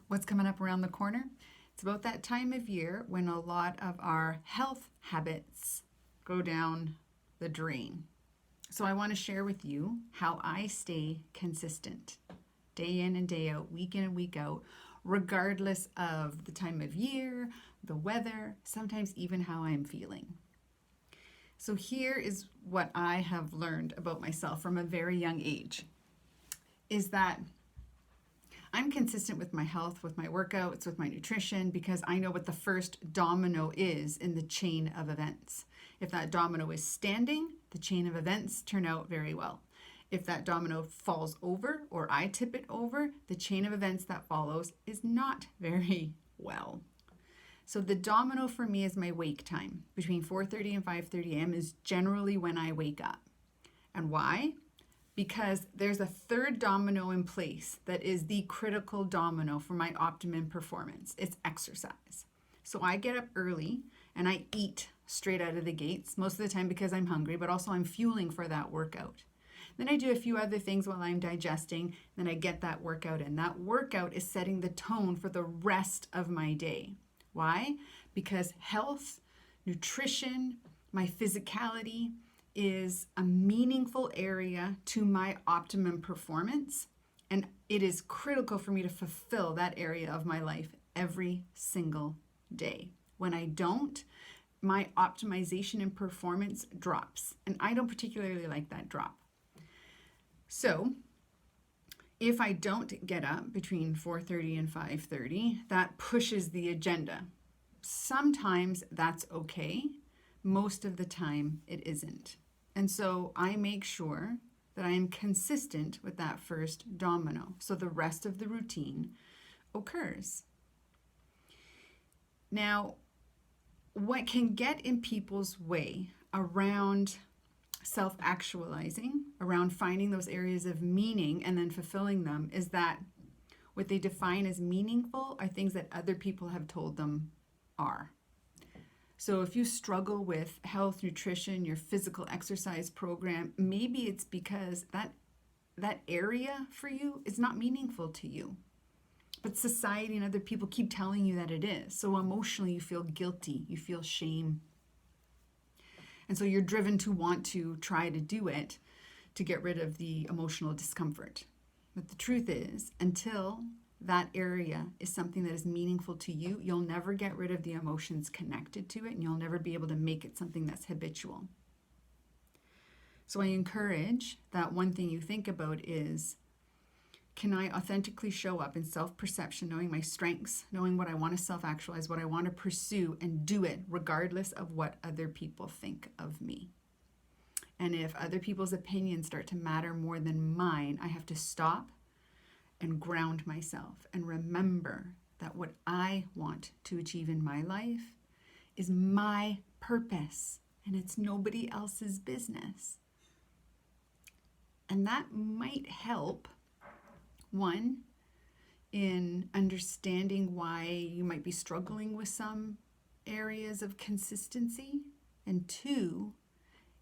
What's coming up around the corner? It's about that time of year when a lot of our health habits go down the drain. So I want to share with you how I stay consistent day in and day out, week in and week out, regardless of the time of year, the weather, sometimes even how I'm feeling. So here is what I have learned about myself from a very young age, is that I'm consistent with my health, with my workouts, with my nutrition, because I know what the first domino is in the chain of events. If that domino is standing, the chain of events turn out very well. If that domino falls over or I tip it over, the chain of events that follows is not very well. So the domino for me is my wake time. Between 4:30 and 5:30 a.m. is generally when I wake up. And why? Because there's a third domino in place that is the critical domino for my optimum performance. It's exercise. So I get up early and I eat straight out of the gates, most of the time because I'm hungry, but also I'm fueling for that workout. Then I do a few other things while I'm digesting, then I get that workout in. That workout is setting the tone for the rest of my day. Why? Because health, nutrition, my physicality is a meaningful area to my optimum performance, and it is critical for me to fulfill that area of my life every single day. When I don't, my optimization and performance drops, and I don't particularly like that drop. So if I don't get up between 4:30 and 5:30, that pushes the agenda. Sometimes that's okay. Most of the time it isn't. And so I make sure that I am consistent with that first domino, so the rest of the routine occurs. Now, what can get in people's way around self-actualizing, around finding those areas of meaning and then fulfilling them, is that what they define as meaningful are things that other people have told them are. So if you struggle with health, nutrition, your physical exercise program, maybe it's because that area for you is not meaningful to you. But society and other people keep telling you that it is. So emotionally you feel guilty, you feel shame. And so you're driven to want to try to do it to get rid of the emotional discomfort. But the truth is, until that area is something that is meaningful to you, you'll never get rid of the emotions connected to it, and you'll never be able to make it something that's habitual. So I encourage that one thing you think about is, can I authentically show up in self-perception, knowing my strengths, knowing what I want to self-actualize, what I want to pursue, and do it regardless of what other people think of me? And if other people's opinions start to matter more than mine, I have to stop and ground myself and remember that what I want to achieve in my life is my purpose, and it's nobody else's business. And that might help, one, in understanding why you might be struggling with some areas of consistency, and two,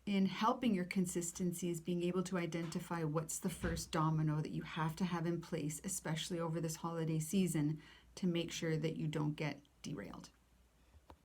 in helping your consistencies, being able to identify what's the first domino that you have to have in place, especially over this holiday season, to make sure that you don't get derailed.